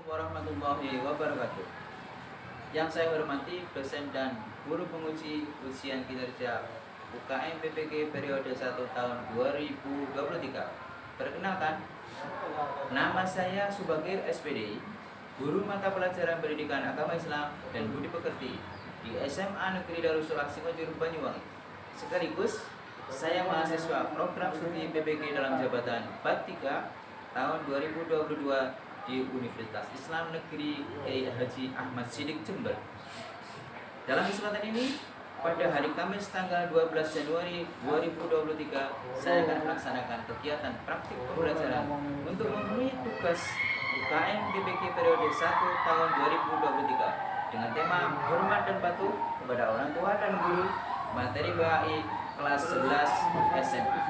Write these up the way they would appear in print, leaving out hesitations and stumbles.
Warahmatullahi wabarakatuh. Yang saya hormati dosen dan guru penguji ujian kinerja UKM PPG periode 1 tahun 2023. Perkenalkan, nama saya Subagir SPDI, guru mata pelajaran pendidikan agama Islam dan budi pekerti di SMA Negeri Darussul Singojuru Banyuwangi. Sekaligus saya mahasiswa program studi PPG dalam jabatan BAT 3 tahun 2022 di Universitas Islam Negeri Kiai Haji Ahmad Siddiq Jember. Dalam kesempatan ini, pada hari Kamis tanggal 12 Januari 2023, saya akan melaksanakan kegiatan praktik pembelajaran untuk memenuhi tugas UKM PPG periode 1 tahun 2023 dengan tema hormat dan patuh kepada orang tua dan guru, materi BAI kelas 11 SMA.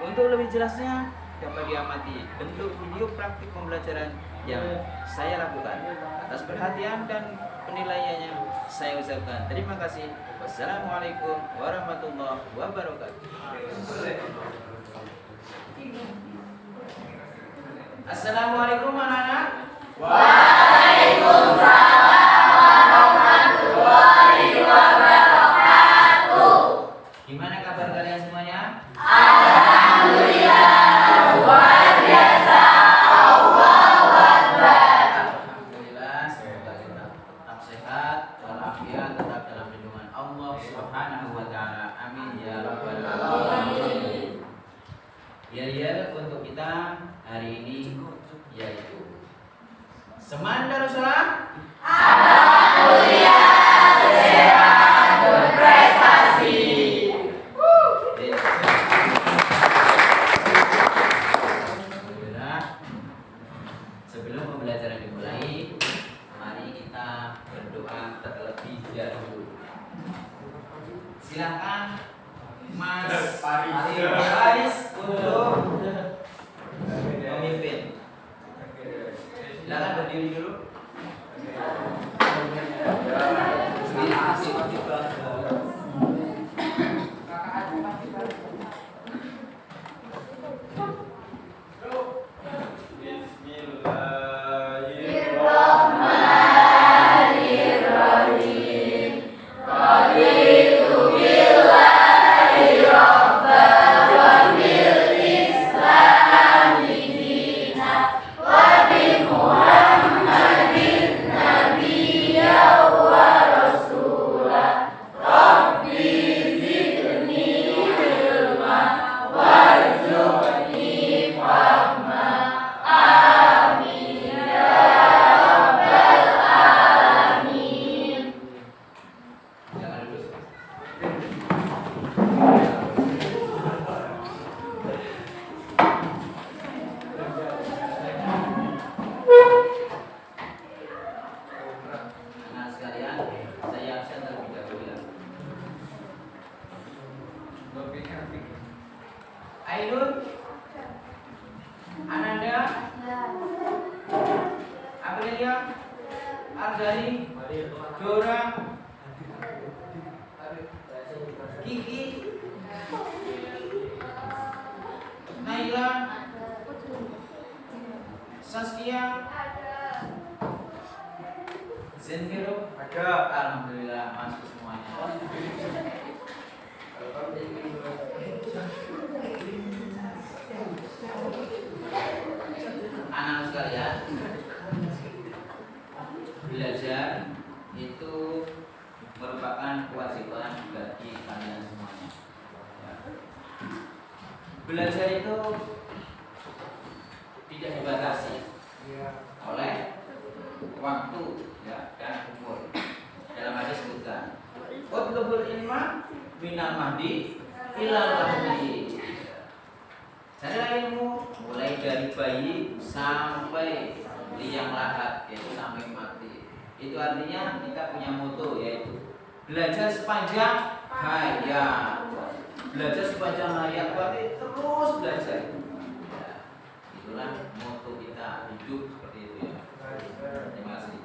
Untuk lebih jelasnya dapat diamati bentuk video praktik pembelajaran yang saya lakukan. Atas perhatian dan penilaiannya saya ucapkan terima kasih. Wassalamualaikum warahmatullahi wabarakatuh. Assalamualaikum anak-anak. Waalaikumsalam warahmatullahi wabarakatuh. Gimana kabar kalian semuanya? Alhamdulillah. Luar biasa. Allahu Akbar. Alhamdulillah, semoga kita tetap sehat, walafiat, tetap dalam lindungan Allah Subhanahu wa taala. Amin ya rabbal alamin. Ya, untuk kita hari ini yaitu Seman Darussalam. Alhamdulillah sehat berprestasi. Sebelum pembelajaran dimulai, mari kita berdoa terlebih dahulu. Silakan Mas Faris untuk memimpin. Silakan berdiri dulu. Ainun, Ananda, Aprilia, Ardani, Dora, Kiki, Naila, Saskia, Zenviro, ada. Alhamdulillah masuk semuanya. Anak sekalian, minal mahdi ilal lahdi. Cari ilmu mulai dari bayi sampai liang lahat, yaitu sampai mati. Itu artinya kita punya moto, yaitu belajar sepanjang hayat. Belajar sepanjang hayat berarti terus belajar. Ya, itulah moto kita hidup seperti itu ya. Terima kasih.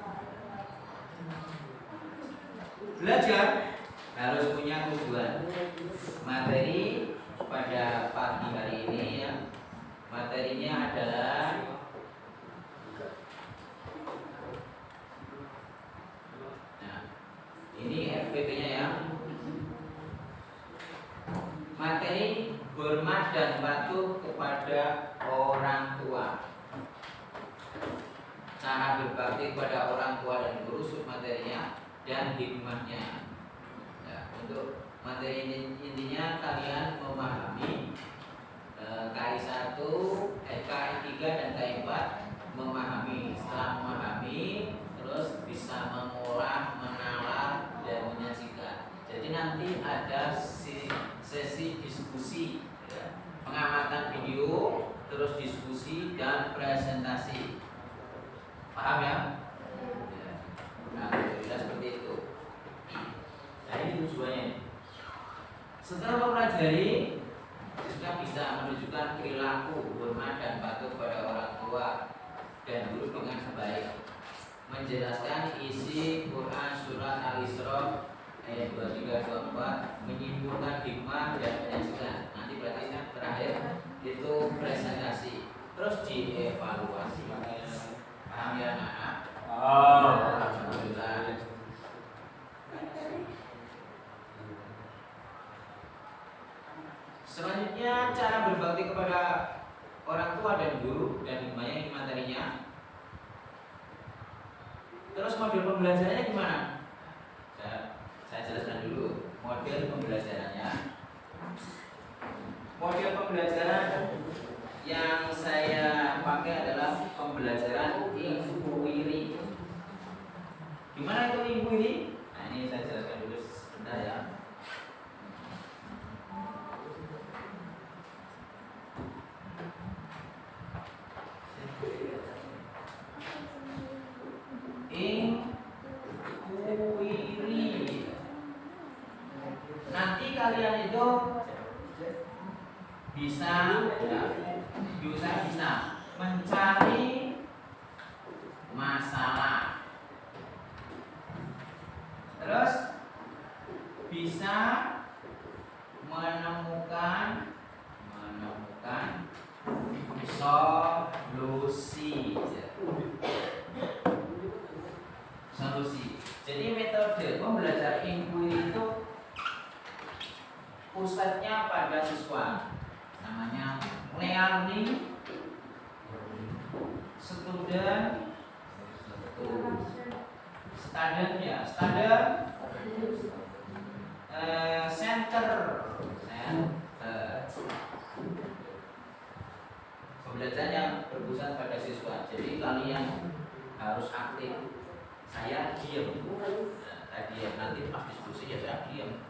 Belajar harus punya tujuan. Materi pada pagi hari ini ya, materinya adalah ini FPP-nya ya. Materi hormat dan patuh kepada orang tua. Cara berbakti kepada orang tua dan guru materinya dan hikmahnya. Ya, untuk materi intinya kalian memahami KI 1, KI 3 dan KI 4 memahami. Setelah memahami terus bisa mengolah, menalar dan menyajikan. Jadi nanti ada sesi diskusi ya. Pengamatan video, terus diskusi dan presentasi. Paham ya? Ya. Nah, alhamdulillah seperti itu. Nah, ini tujuannya. Setelah mempelajari, siswa bisa menunjukkan perilaku hormat dan patuh pada orang tua dan guru dengan sebaik. Menjelaskan isi Quran surat Al-Isra ayat 23-24, menyimpulkan hikmah dan menyajikan. Nanti berarti terakhir itu presentasi, terus dievaluasi. Paham ya anak? Alhamdulillah. Selanjutnya cara berbakti kepada orang tua dan guru dan hikmahnya ini materinya. Terus model pembelajarannya gimana? Saya jelaskan dulu model pembelajarannya. Model pembelajaran yang saya pakai adalah pembelajaran inquiry. Gimana itu inquiry? Nah, ini saya jelaskan dulu sebentar ya. Inquiry. Nanti kalian itu bisa mencari masalah, terus bisa menemukan solusi. Jadi metode pembelajaran inquiry itu pusatnya pada siswa, namanya learning student standard center. Pembelajaran yang berpusat pada siswa. Jadi kalian harus aktif. Saya diam. Saya diam. Nanti pas diskusi ya saya diam.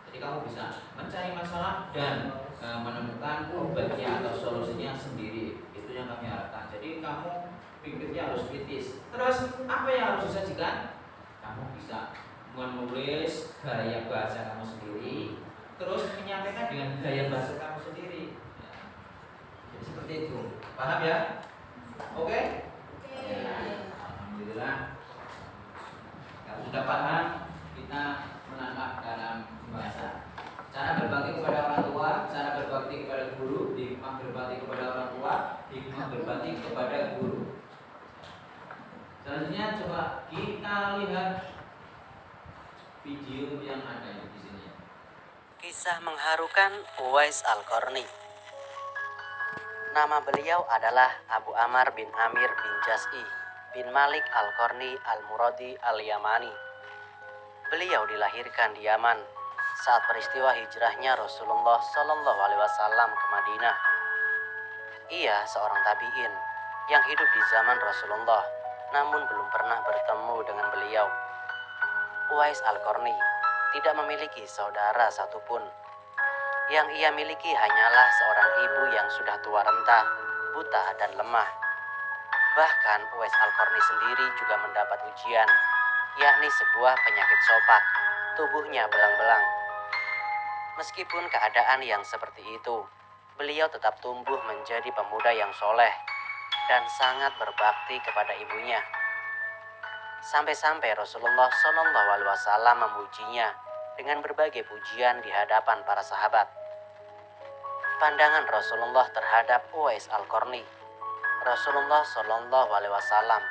Jadi kamu bisa mencari masalah dan menemukan obatnya atau solusinya sendiri. Itu yang kami harapkan. Jadi kamu pikirnya harus kritis. Terus apa yang harus disajikan? Kamu bisa menulis gaya bahasa kamu sendiri, terus menyampaikan dengan gaya bahasa kamu sendiri. Ya. Jadi seperti itu. Paham ya? Oke? Ya. Alhamdulillah. Kalau sudah paham, kita menangkap dalam bahasa. Cara berbakti kepada orang tua, cara berbakti kepada guru, hikmah berbakti kepada orang tua, hikmah berbakti kepada guru. Selanjutnya coba kita lihat video yang ada di sini. Kisah mengharukan Uwais Al-Qarni. Nama beliau adalah Abu Amar bin Amir bin Jas'i bin Malik Al-Qarni Al-Muradi Al-Yamani. Beliau dilahirkan di Yaman saat peristiwa hijrahnya Rasulullah Shallallahu Alaihi Wasallam ke Madinah. Ia seorang tabi'in yang hidup di zaman Rasulullah, namun belum pernah bertemu dengan beliau. Uwais Al-Qarni tidak memiliki saudara satupun. Yang ia miliki hanyalah seorang ibu yang sudah tua renta, buta dan lemah. Bahkan Uwais Al-Qarni sendiri juga mendapat ujian, yakni sebuah penyakit sopak, tubuhnya belang-belang. Meskipun keadaan yang seperti itu, beliau tetap tumbuh menjadi pemuda yang soleh dan sangat berbakti kepada ibunya. Sampai-sampai Rasulullah SAW memujinya dengan berbagai pujian di hadapan para sahabat. Pandangan Rasulullah terhadap Uwais Al-Qarni. Rasulullah SAW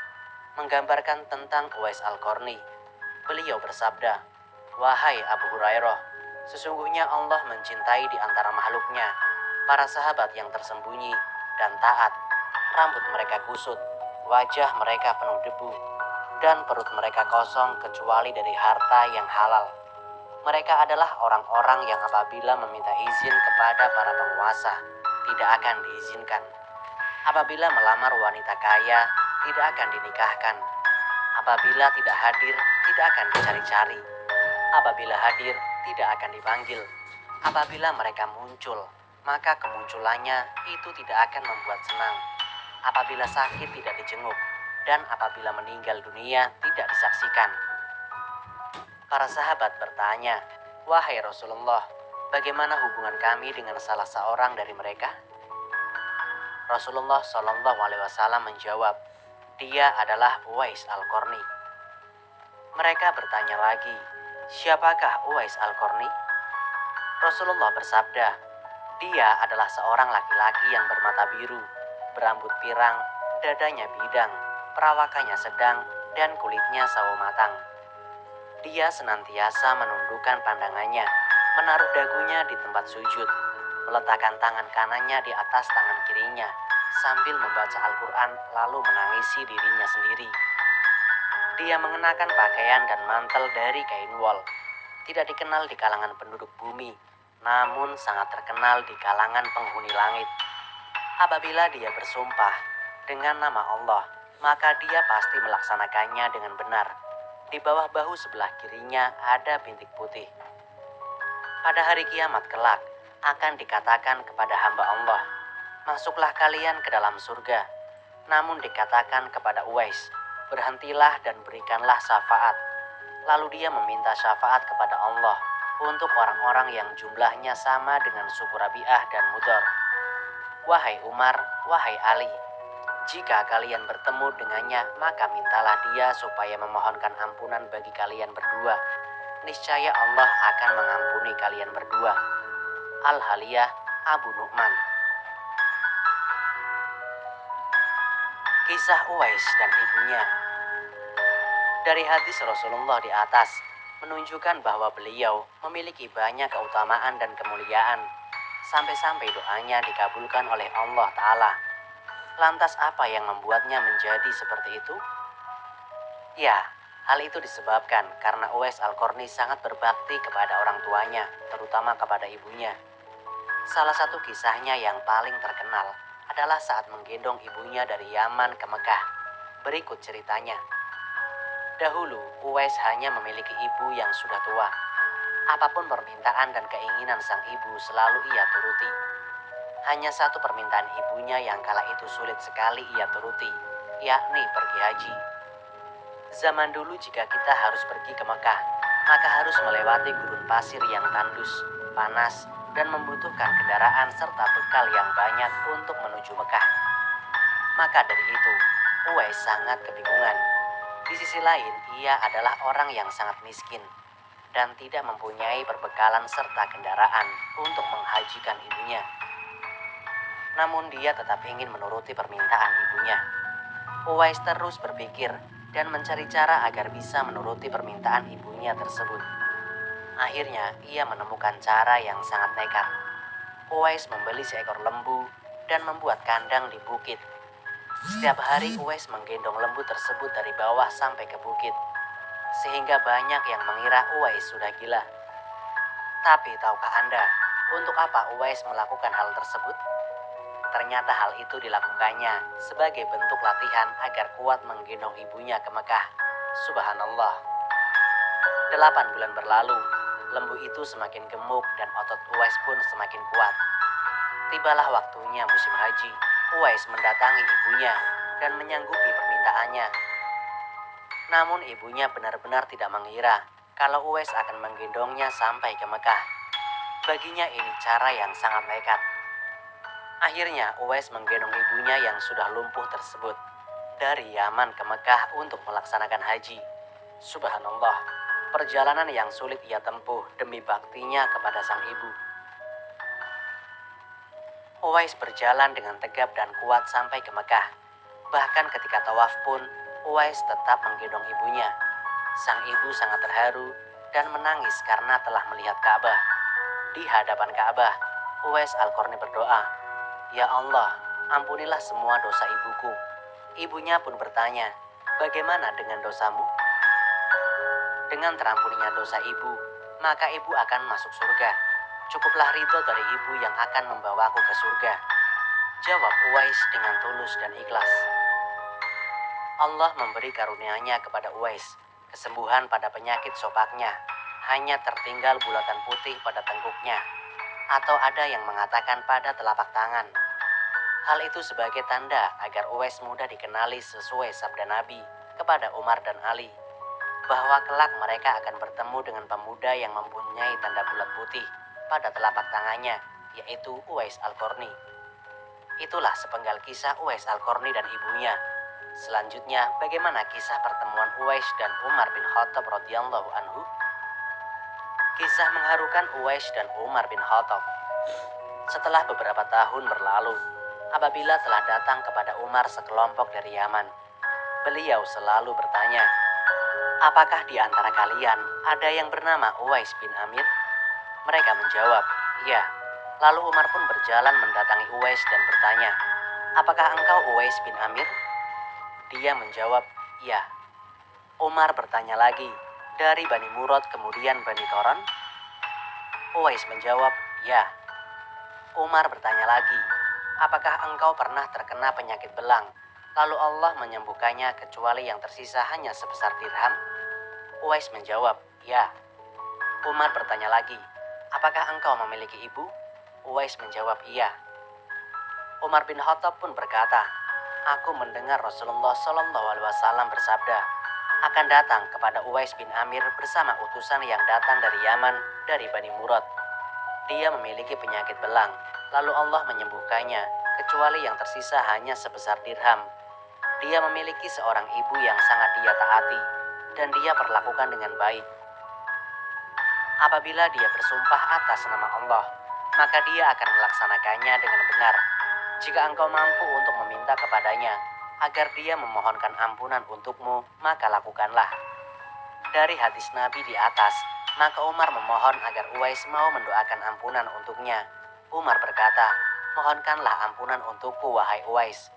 menggambarkan tentang Uwais Al-Qarni. Beliau bersabda, "Wahai Abu Hurairah, sesungguhnya Allah mencintai di antara makhluknya para sahabat yang tersembunyi dan taat. Rambut mereka kusut, wajah mereka penuh debu, dan perut mereka kosong kecuali dari harta yang halal. Mereka adalah orang-orang yang apabila meminta izin kepada para penguasa, tidak akan diizinkan. Apabila melamar wanita kaya, tidak akan dinikahkan. Apabila tidak hadir, tidak akan dicari-cari. Apabila hadir, tidak akan dipanggil. Apabila mereka muncul, maka kemunculannya itu tidak akan membuat senang. Apabila sakit tidak dijenguk, dan apabila meninggal dunia tidak disaksikan." Para sahabat bertanya, "Wahai Rasulullah, bagaimana hubungan kami dengan salah seorang dari mereka?" Rasulullah SAW menjawab, "Dia adalah Uwais Al-Qarni." Mereka bertanya lagi, "Siapakah Uwais Al-Qarni?" Rasulullah bersabda, "Dia adalah seorang laki-laki yang bermata biru, berambut pirang, dadanya bidang, perawakannya sedang, dan kulitnya sawo matang. Dia senantiasa menundukkan pandangannya, menaruh dagunya di tempat sujud, meletakkan tangan kanannya di atas tangan kirinya, sambil membaca Al-Quran lalu menangisi dirinya sendiri. Dia mengenakan pakaian dan mantel dari kain wol. Tidak dikenal di kalangan penduduk bumi, namun sangat terkenal di kalangan penghuni langit. Apabila dia bersumpah dengan nama Allah, maka dia pasti melaksanakannya dengan benar. Di bawah bahu sebelah kirinya ada bintik putih. Pada hari kiamat kelak akan dikatakan kepada hamba Allah, 'Masuklah kalian ke dalam surga.' Namun dikatakan kepada Uwais, 'Berhentilah dan berikanlah syafaat.' Lalu dia meminta syafaat kepada Allah untuk orang-orang yang jumlahnya sama dengan suku Rabi'ah dan Mudhar. 'Wahai Umar, wahai Ali, jika kalian bertemu dengannya, maka mintalah dia supaya memohonkan ampunan bagi kalian berdua. Niscaya Allah akan mengampuni kalian berdua.'" Al-Haliyah, Abu Nu'man. Kisah Uwais dan ibunya. Dari hadis Rasulullah di atas menunjukkan bahwa beliau memiliki banyak keutamaan dan kemuliaan, sampai-sampai doanya dikabulkan oleh Allah Ta'ala. Lantas apa yang membuatnya menjadi seperti itu? Ya, hal itu disebabkan karena Uwais Al-Qarni sangat berbakti kepada orang tuanya, terutama kepada ibunya. Salah satu kisahnya yang paling terkenal adalah saat menggendong ibunya dari Yaman ke Mekah. Berikut ceritanya. Dahulu, Uwais hanya memiliki ibu yang sudah tua. Apapun permintaan dan keinginan sang ibu selalu ia turuti. Hanya satu permintaan ibunya yang kala itu sulit sekali ia turuti, yakni pergi haji. Zaman dulu jika kita harus pergi ke Mekah, maka harus melewati gurun pasir yang tandus, panas, dan membutuhkan kendaraan serta bekal yang banyak untuk menuju Mekah. Maka dari itu, Uwais sangat kebingungan. Di sisi lain, ia adalah orang yang sangat miskin dan tidak mempunyai perbekalan serta kendaraan untuk menghajikan ibunya. Namun dia tetap ingin menuruti permintaan ibunya. Uwais terus berpikir dan mencari cara agar bisa menuruti permintaan ibunya tersebut. Akhirnya ia menemukan cara yang sangat nekat. Uwais membeli seekor lembu dan membuat kandang di bukit. Setiap hari Uwais menggendong lembu tersebut dari bawah sampai ke bukit, sehingga banyak yang mengira Uwais sudah gila. Tapi tahukah Anda, untuk apa Uwais melakukan hal tersebut? Ternyata hal itu dilakukannya sebagai bentuk latihan agar kuat menggendong ibunya ke Mekah. Subhanallah. 8 bulan berlalu, lembu itu semakin gemuk dan otot Uwais pun semakin kuat. Tibalah waktunya musim haji. Uwais mendatangi ibunya dan menyanggupi permintaannya. Namun ibunya benar-benar tidak mengira kalau Uwais akan menggendongnya sampai ke Mekah. Baginya ini cara yang sangat nekat. Akhirnya Uwais menggendong ibunya yang sudah lumpuh tersebut dari Yaman ke Mekah untuk melaksanakan haji. Subhanallah, perjalanan yang sulit ia tempuh demi baktinya kepada sang ibu. Uwais berjalan dengan tegap dan kuat sampai ke Mekah. Bahkan ketika tawaf pun, Uwais tetap menggendong ibunya. Sang ibu sangat terharu dan menangis karena telah melihat Ka'bah. Di hadapan Ka'bah, Uwais Al-Qarni berdoa, "Ya Allah, ampunilah semua dosa ibuku." Ibunya pun bertanya, "Bagaimana dengan dosamu?" Dengan terampuninya dosa ibu, maka ibu akan masuk surga. Cukuplah ridho dari ibu yang akan membawaku ke surga. Jawab Uwais dengan tulus dan ikhlas. Allah memberi karunia-Nya kepada Uwais, kesembuhan pada penyakit sopaknya, hanya tertinggal bulatan putih pada tengkuknya, atau ada yang mengatakan pada telapak tangan. Hal itu sebagai tanda agar Uwais mudah dikenali sesuai sabda Nabi kepada Umar dan Ali, bahwa kelak mereka akan bertemu dengan pemuda yang mempunyai tanda bulat putih pada telapak tangannya, yaitu Uwais Al-Qarni. Itulah sepenggal kisah Uwais Al-Qarni dan ibunya. Selanjutnya, bagaimana kisah pertemuan Uwais dan Umar bin Khattab radhiyallahu anhu? Kisah mengharukan Uwais dan Umar bin Khattab. Setelah beberapa tahun berlalu, apabila telah datang kepada Umar sekelompok dari Yaman, beliau selalu bertanya, "Apakah di antara kalian ada yang bernama Uwais bin Amir?" Mereka menjawab, "Ya." Lalu Umar pun berjalan mendatangi Uwais dan bertanya, "Apakah engkau Uwais bin Amir?" Dia menjawab, "Ya." Umar bertanya lagi, "Dari Bani Murad kemudian Bani Koron?" Uwais menjawab, "Ya." Umar bertanya lagi, "Apakah engkau pernah terkena penyakit belang, lalu Allah menyembuhkannya kecuali yang tersisa hanya sebesar dirham?" Uwais menjawab, "Ya." Umar bertanya lagi, "Apakah engkau memiliki ibu?" Uwais menjawab, "Iya." Umar bin Khattab pun berkata, "Aku mendengar Rasulullah SAW bersabda, akan datang kepada Uwais bin Amir bersama utusan yang datang dari Yaman, dari Bani Murad. Dia memiliki penyakit belang, lalu Allah menyembuhkannya, kecuali yang tersisa hanya sebesar dirham. Dia memiliki seorang ibu yang sangat dia taati, dan dia perlakukan dengan baik. Apabila dia bersumpah atas nama Allah, maka dia akan melaksanakannya dengan benar. Jika engkau mampu untuk meminta kepadanya agar dia memohonkan ampunan untukmu, maka lakukanlah." Dari hadis Nabi di atas, maka Umar memohon agar Uwais mau mendoakan ampunan untuknya. Umar berkata, "Mohonkanlah ampunan untukku, wahai Uwais."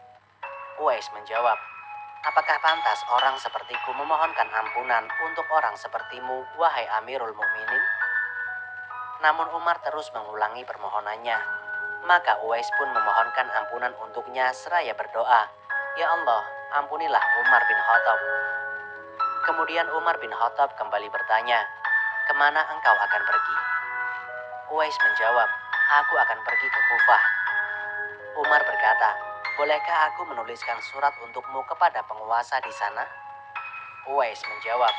Uwais menjawab, "Apakah pantas orang sepertiku memohonkan ampunan untuk orang sepertimu, wahai Amirul Mukminin?" Namun Umar terus mengulangi permohonannya. Maka Uwais pun memohonkan ampunan untuknya seraya berdoa, "Ya Allah, ampunilah Umar bin Khattab." Kemudian Umar bin Khattab kembali bertanya, "Kemana engkau akan pergi?" Uwais menjawab, "Aku akan pergi ke Kufah." Umar berkata, "Bolehkah aku menuliskan surat untukmu kepada penguasa di sana?" Uwais menjawab,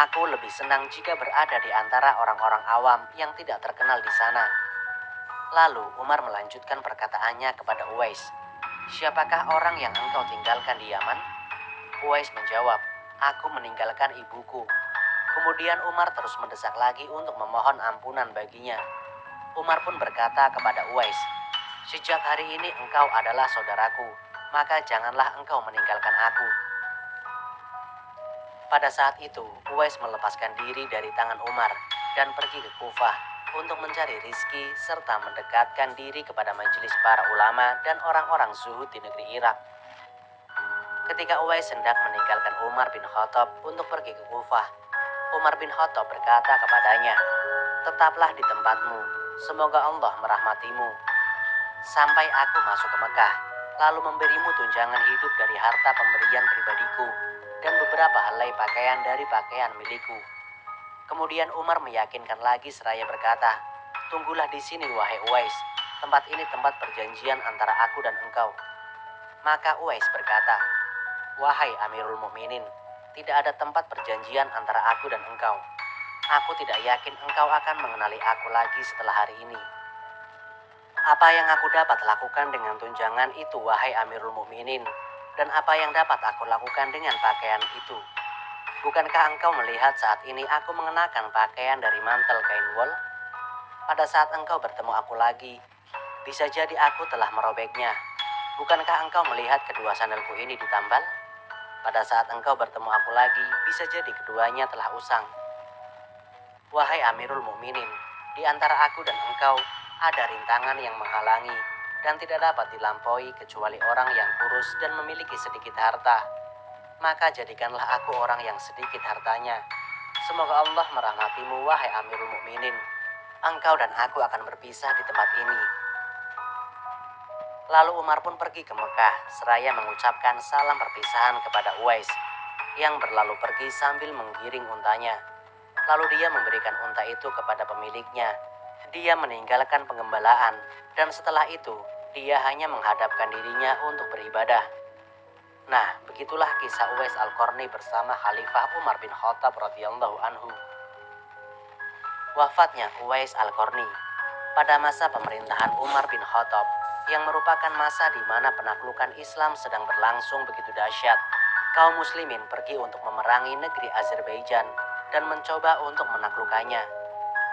"Aku lebih senang jika berada di antara orang-orang awam yang tidak terkenal di sana." Lalu Umar melanjutkan perkataannya kepada Uwais, "Siapakah orang yang engkau tinggalkan di Yaman?" Uwais menjawab, "Aku meninggalkan ibuku." Kemudian Umar terus mendesak lagi untuk memohon ampunan baginya. Umar pun berkata kepada Uwais, "Sejak hari ini engkau adalah saudaraku, maka janganlah engkau meninggalkan aku." Pada saat itu, Uwais melepaskan diri dari tangan Umar dan pergi ke Kufah untuk mencari rizki serta mendekatkan diri kepada majelis para ulama dan orang-orang zuhud di negeri Irak. Ketika Uwais hendak meninggalkan Umar bin Khattab untuk pergi ke Kufah, Umar bin Khattab berkata kepadanya, "Tetaplah di tempatmu, semoga Allah merahmatimu, sampai aku masuk ke Mekah, lalu memberimu tunjangan hidup dari harta pemberian pribadiku dan beberapa helai pakaian dari pakaian milikku." Kemudian Umar meyakinkan lagi seraya berkata, "Tunggulah di sini wahai Uwais, tempat ini tempat perjanjian antara aku dan engkau." Maka Uwais berkata, "Wahai Amirul Mukminin, tidak ada tempat perjanjian antara aku dan engkau. Aku tidak yakin engkau akan mengenali aku lagi setelah hari ini. Apa yang aku dapat lakukan dengan tunjangan itu wahai Amirul Mukminin, dan apa yang dapat aku lakukan dengan pakaian itu? Bukankah engkau melihat saat ini aku mengenakan pakaian dari mantel kain wol? Pada saat engkau bertemu aku lagi, bisa jadi aku telah merobeknya. Bukankah engkau melihat kedua sandalku ini ditambal? Pada saat engkau bertemu aku lagi, bisa jadi keduanya telah usang. Wahai Amirul Mukminin, di antara aku dan engkau ada rintangan yang menghalangi dan tidak dapat dilampaui kecuali orang yang kurus dan memiliki sedikit harta. Maka jadikanlah aku orang yang sedikit hartanya. Semoga Allah merahmatimu wahai Amirul Mukminin. Engkau dan aku akan berpisah di tempat ini." Lalu Umar pun pergi ke Mekah seraya mengucapkan salam perpisahan kepada Uwais yang berlalu pergi sambil menggiring untanya. Lalu dia memberikan unta itu kepada pemiliknya. Dia meninggalkan pengembalaan dan setelah itu dia hanya menghadapkan dirinya untuk beribadah. Nah, begitulah kisah Uwais Al-Qarni bersama Khalifah Umar bin Khattab radhiyallahu anhu. Wafatnya Uwais Al-Qarni pada masa pemerintahan Umar bin Khattab yang merupakan masa di mana penaklukan Islam sedang berlangsung begitu dahsyat. Kaum muslimin pergi untuk memerangi negeri Azerbaijan dan mencoba untuk menaklukkannya.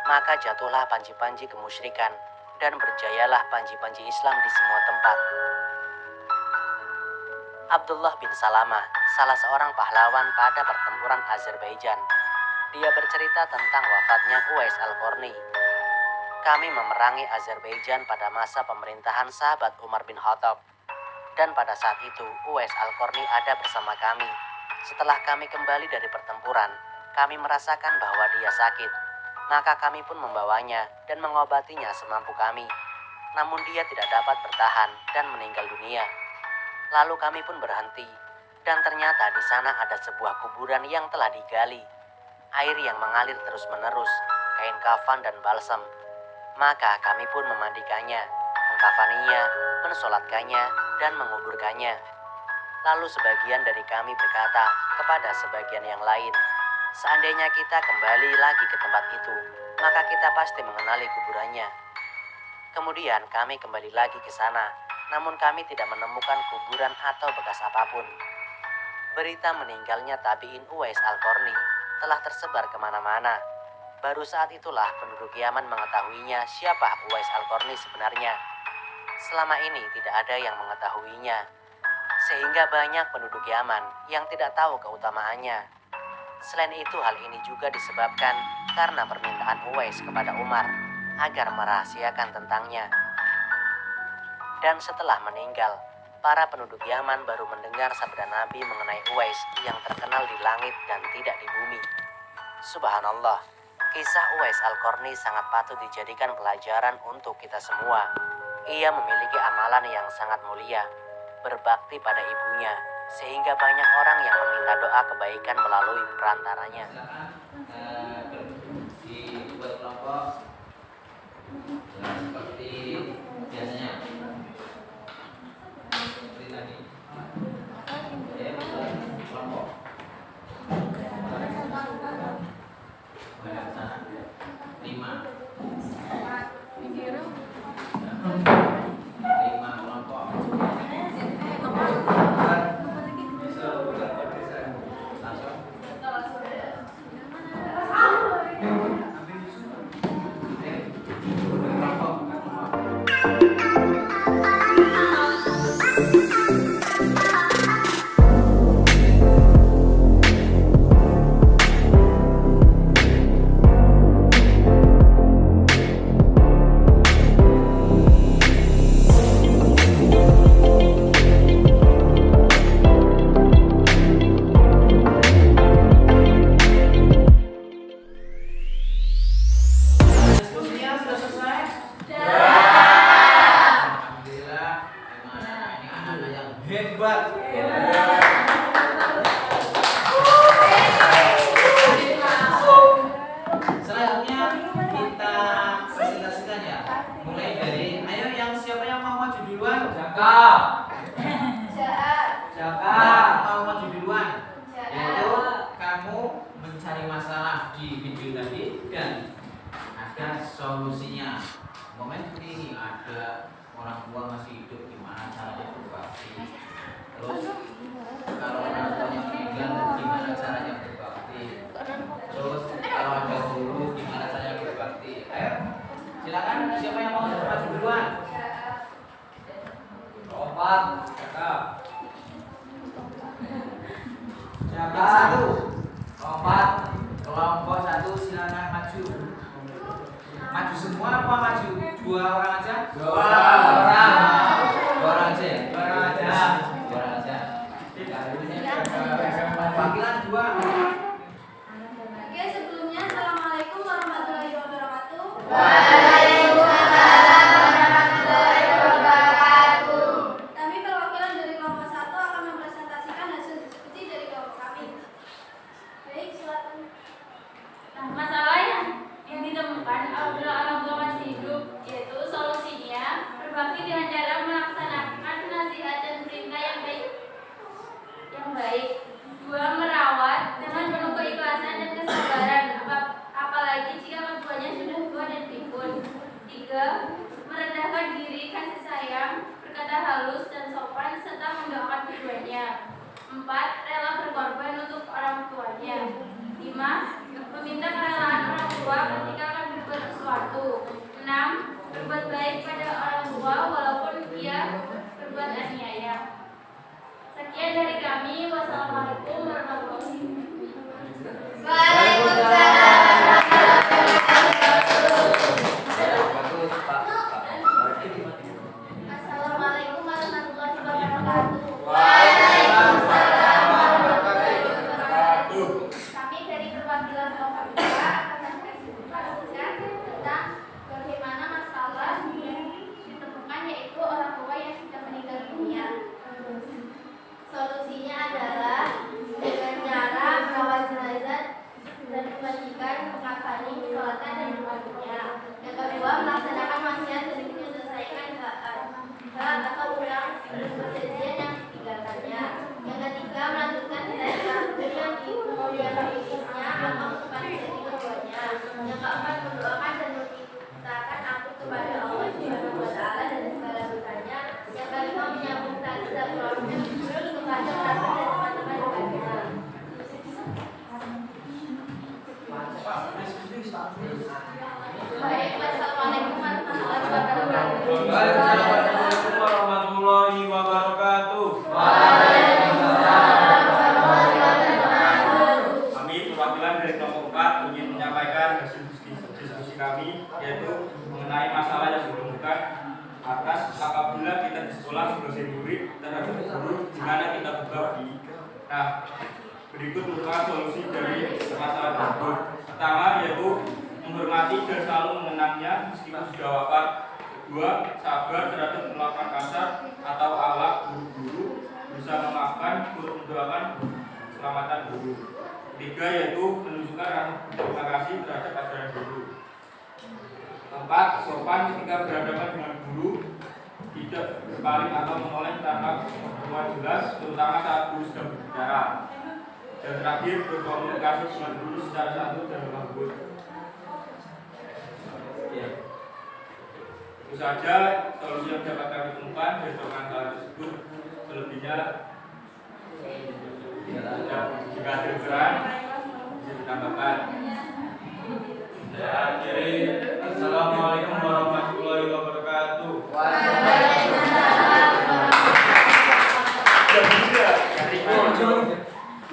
Maka jatuhlah panji-panji kemusyrikan dan berjayalah panji-panji Islam di semua tempat. Abdullah bin Salamah, salah seorang pahlawan pada pertempuran Azerbaijan. Dia bercerita tentang wafatnya Uwais Al-Qarni. "Kami memerangi Azerbaijan pada masa pemerintahan sahabat Umar bin Khattab. Dan pada saat itu Uwais Al-Qarni ada bersama kami. Setelah kami kembali dari pertempuran, kami merasakan bahwa dia sakit. Maka kami pun membawanya dan mengobatinya semampu kami. Namun dia tidak dapat bertahan dan meninggal dunia. Lalu kami pun berhenti, dan ternyata di sana ada sebuah kuburan yang telah digali. Air yang mengalir terus-menerus, kain kafan dan balsam. Maka kami pun memandikannya, mengkafaninya, mensolatkannya, dan menguburkannya. Lalu sebagian dari kami berkata kepada sebagian yang lain, 'Seandainya kita kembali lagi ke tempat itu, maka kita pasti mengenali kuburannya.' Kemudian kami kembali lagi ke sana, namun kami tidak menemukan kuburan atau bekas apapun." Berita meninggalnya tabi'in Uwais Al-Qarni telah tersebar kemana-mana. Baru saat itulah penduduk Yaman mengetahuinya siapa Uwais Al-Qarni sebenarnya. Selama ini tidak ada yang mengetahuinya, sehingga banyak penduduk Yaman yang tidak tahu keutamaannya. Selain itu, hal ini juga disebabkan karena permintaan Uwais kepada Umar agar merahasiakan tentangnya. Dan setelah meninggal, para penduduk Yaman baru mendengar sabda Nabi mengenai Uwais yang terkenal di langit dan tidak di bumi. Subhanallah, kisah Uwais Al-Qarni sangat patut dijadikan pelajaran untuk kita semua. Ia memiliki amalan yang sangat mulia, berbakti pada ibunya, sehingga banyak orang yang meminta doa kebaikan melalui perantaranya. Silakan dibuat kelompok seperti biasanya. Seperti tadi. Ya, kelompok. Sana 5. 5 kelompok. Diskusinya sudah selesai? Alhamdulillah, memang anak-anak ini anak-anak yang hebat. Yang satu, lompat. Kelompok satu silakan maju. Maju semua apa maju? Dua orang aja? Dua orang. Dua orang aja ya? Dua orang aja. Dua orang aja. Panggilan dua. Oke, sebelumnya Assalamualaikum warahmatullahi wabarakatuh. Waalaikumsalam warahmatullahi wabarakatuh. Kami perwakilan dari kelompok 1 akan mempresentasikan hasil diskusi dari kelompok kami. Baik, silakan. Nah, masalah yang ditemukan apabila orang tua masih hidup, yaitu solusinya berbakti dengan cara melaksanakan nasihat dan perintah yang baik. 2. Merawat dengan penuh keikhlasan dan kesabaran, apalagi jika keduanya sudah tua dan pikun. 3. Merendahkan diri, kasih sayang, berkata halus dan sopan, serta mendoakan keduanya. 4. Rela berkorban untuk orang tuanya. 5. Meminta kerelaan orang tua ketika akan berbuat sesuatu. 6. Berbuat baik pada orang tua walaupun ia berbuat aniaya. Sekian dari kami. Wassalamualaikum warahmatullahi wabarakatuh. Assalamualaikum warahmatullahi wabarakatuh. Kami dari perwakilan kelompok 2 akan mempresentasikan tentang bagaimana masalah yang ditemukan, yaitu orang tua yang sudah meninggal dunia. Solusinya adalah dengan cara merawat jenazah dan membagikan mengakani sholatkan dan berbahagia. Yang kedua, melaksanakan wasiat dan menyelesaikan hak atau ulang perjanjian yang ditinggalkannya. Yang ketiga, melanjutkan dari kartu yang di kemudian harinya atau kepada jadi keduanya. Yang keempat, mendoakan dan memintakan ampun kepada Allah Subhanahu wa Ta'ala dan segala dosanya. Yang kelima, menyambung tali silaturahmi kepada kerabat dan teman-teman kita. Baik, wassalamualaikum warahmatullahi wabarakatuh. Waalaikumsalam warahmatullahi wabarakatuh. Kami perwakilan dari kelompok 4 ingin menyampaikan hasil diskusi kami, yaitu mengenai masalah yang ditemukan atas apabila kita di sekolah sebagai murid terhadap guru di mana kita berbagi. Nah, berikut merupakan solusi dari masalah tersebut. Pertama, yaitu menghormati dan selalu mengenangnya meskipun sudah wafat. Kedua, sabar terhadap perlakuan kasar atau alak guru-guru, berusaha memaafkan, turut mendoakan keselamatan guru. Ketiga, yaitu menunjukkan rasa terima kasih terhadap ajaran guru. Keempat, sopan ketika berhadapan dengan guru, tidak berpaling atau menoleh tanpa pengetahuan jelas, terutama saat guru sedang berbicara. Dan terakhir, berkomunikasi dengan guru secara santun dan lembut. Itu saja solusi yang dapat kami temukan dari dokumen tersebut. Selebihnya, jika terserah, bisa ditambahkan. Saya akhiri. Assalamualaikum warahmatullahi wabarakatuh.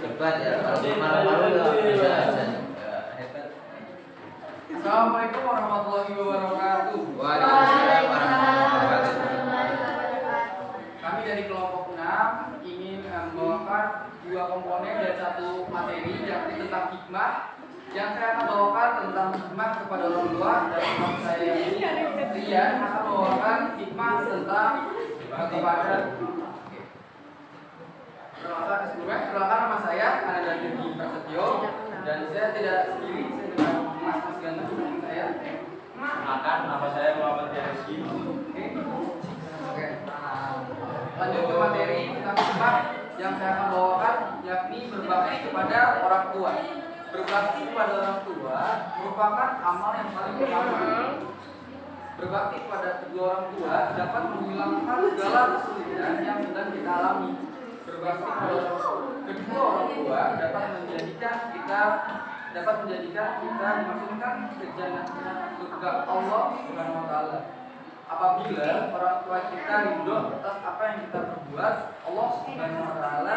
Hebat ya, kalau malu-malu bisa aja. Hebat. Assalamualaikum warahmatullahi wabarakatuh. Waalaikumsalam warahmatullahi wabarakatuh. Kami dari kelompok 6 ingin membawakan 2 komponen dan 1 materi yang tentang hikmah. Yang saya akan bawakan tentang hikmah kepada orang tua, dan teman saya Rian akan membawakan hikmah tentang kepada. Perkenalkan nama saya Ananda Dini Prasetyo, dan saya tidak sendiri, saya dengan mas ganteng seperti saya. Perkenalkan, nama saya Muhammad Rizky. Oke. Lanjut ke materi tentang hikmah yang saya akan bawakan, yakni berbakti kepada orang tua. Berbakti kepada orang tua merupakan amal yang paling utama. Berbakti kepada kedua orang tua dapat menghilangkan segala kesulitan yang sedang kita alami. Berbakti kepada kedua orang tua dapat menjadikan kita dimasukkan ke jannah surga Allah Subhanahu wa Ta'ala. Apabila orang tua kita ridho atas apa yang kita perbuat, Allah Subhanahu wa Ta'ala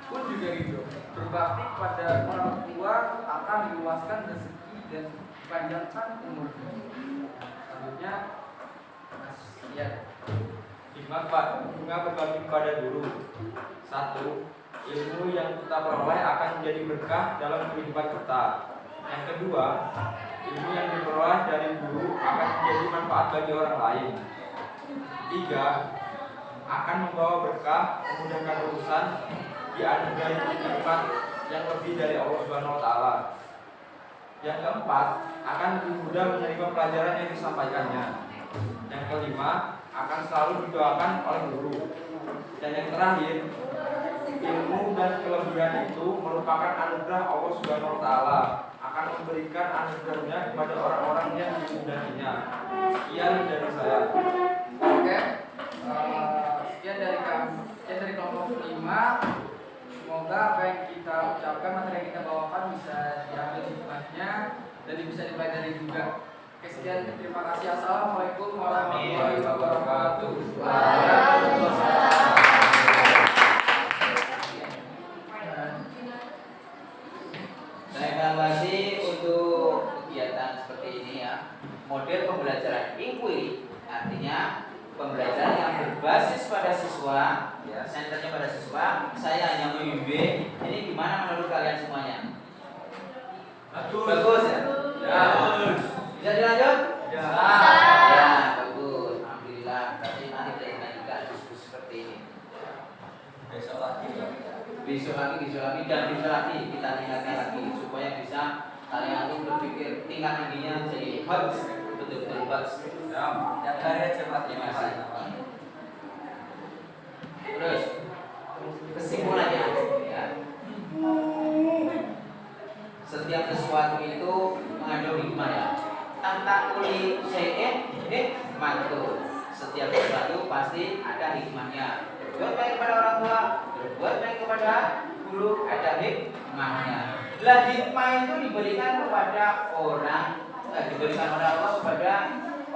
pun juga ridho. Berbakti kepada orang tua akan diluaskan rezeki dan dipanjangkan umurnya. Selanjutnya, ya. Hikmah berbakti kepada guru. 1. Ilmu yang kita peroleh akan menjadi berkah dalam kehidupan kita. Yang kedua, ilmu yang diperoleh dari guru akan menjadi manfaat bagi orang lain. 3. Akan membawa berkah, memudahkan urusan, dianugerahi nikmat yang lebih dari Allah Subhanahu wa taala. Yang keempat, akan lebih mudah menerima pelajaran yang disampaikannya. Yang kelima, akan selalu didoakan oleh guru. Dan yang terakhir, ilmu dan kelebihan itu merupakan anugerah Allah Subhanahu wa taala, akan memberikan anugerahnya kepada orang-orang yang dimudahinya. Sekian dari saya. Oke. Sekian dari kelompok 5. Semoga apa yang kita ucapkan, materi yang kita bawakan bisa diambil hikmahnya dan bisa dipelajari juga. Oke, sekian, terima kasih. Assalamualaikum warahmatullahi wabarakatuh. Saya evaluasi untuk kegiatan seperti ini ya. Model pembelajaran inquiry artinya pembelajaran yang berbasis pada siswa, ya, senternya pada siswa. Saya hanya membimbing. Ini gimana menurut kalian semuanya? Bagus ya? Ya. Bisa dilanjut? Ya. Ya, bagus. Alhamdulillah. Berarti nanti kita lanjutkan diskusi seperti ini. Besok lagi. Besok lagi, dan bisa lagi kita tingkatkan lagi supaya bisa kalian itu berpikir tingkat tingginya jadi bagus, betul-betul bagus. Yang hari aja Pak. Terima kasih. Terus kesimpulannya ya. Setiap sesuatu itu mengandung hikmah ya. Tanta uli hikmah. Setiap sesuatu pasti ada hikmahnya. Berbuat baik kepada orang tua, berbuat baik kepada guru, ada hikmahnya. Lah hikmah itu diberikan kepada diberikan oleh Allah kepada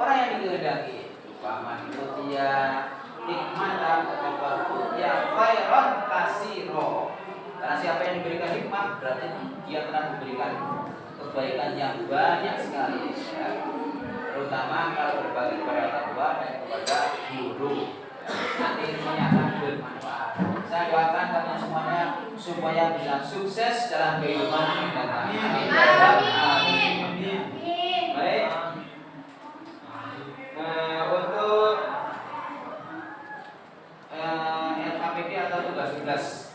orang yang dikehendaki. Paman dia hikmah dan ya khairan kasiro. Karena siapa yang diberikan hikmah berarti dia telah diberikan kebaikan yang banyak sekali ya. Terutama kalau berbagi kepada orang tua dan kepada guru. Nanti semuanya akan bermanfaat. Saya doakan kalian semuanya supaya bisa sukses dalam kehidupan mendatang. Amin. Baik. Untuk LKPD atau tugas-tugas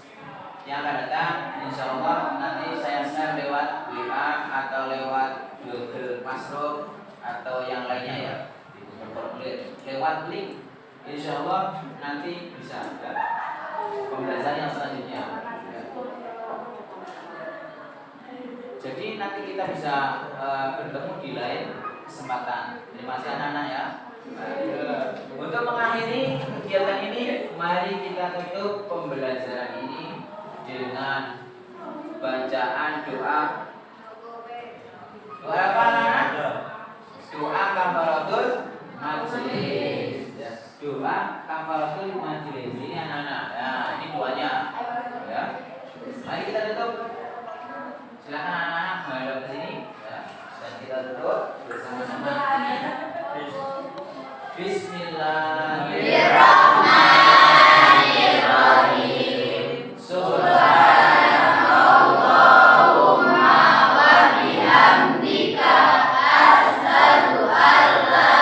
yang akan datang, insya Allah nanti saya share lewat WA atau lewat Google Classroom atau yang lainnya ya, lewat link. Insya Allah nanti bisa ya, pembelajaran yang selanjutnya ya. Jadi nanti kita bisa bertemu di lain kesempatan. Terima kasih anak-anak ya. Untuk mengakhiri kegiatan ini, mari kita tutup pembelajaran ini dengan bacaan doa. Doa apa anak-anak? Doa kafaratul majlis. Doa kafaratul majlis. Ini anak-anak. Ya, ini doanya. Ya. Mari kita tutup. Silakan anak-anak menghadap ke sini. Ya. Dan kita tutup bersama-sama. Bismillahirrahmanirrahim. Subhanallahumma wa bihamdika asyhadu an la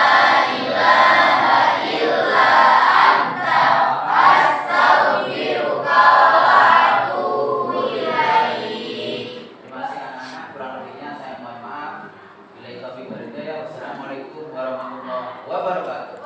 ilaha illa anta astaghfiruka wa atubu ilaik. Terima kasih anak-anak, kurang lebihnya saya mohon maaf. Wassalamualaikum warahmatullahi wabarakatuh.